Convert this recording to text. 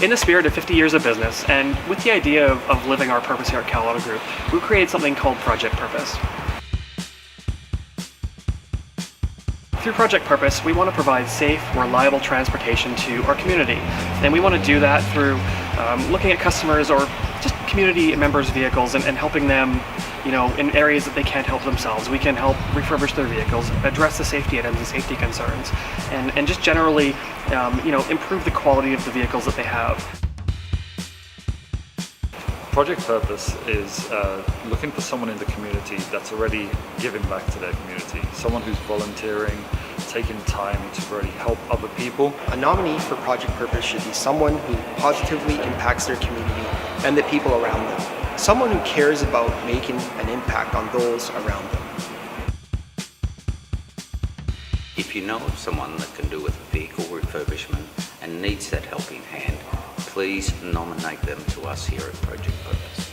In the spirit of 50 years of business, and with the idea of living our purpose here at Cal Auto Group, we created something called Project Purpose. Through Project Purpose, we want to provide safe, reliable transportation to our community. And we want to do that through looking at customers or just community members' vehicles and helping them, in areas that they can't help themselves. We can help refurbish their vehicles, address the safety items and safety concerns, and just generally, improve the quality of the vehicles that they have. Project Purpose is looking for someone in the community that's already giving back to their community, someone who's volunteering, taking time to really help other people. A nominee for Project Purpose should be someone who positively impacts their community and the people around them, someone who cares about making an impact on those around them. If you know of someone that can do with a vehicle refurbishment and needs that helping hand, please nominate them to us here at Project Purpose.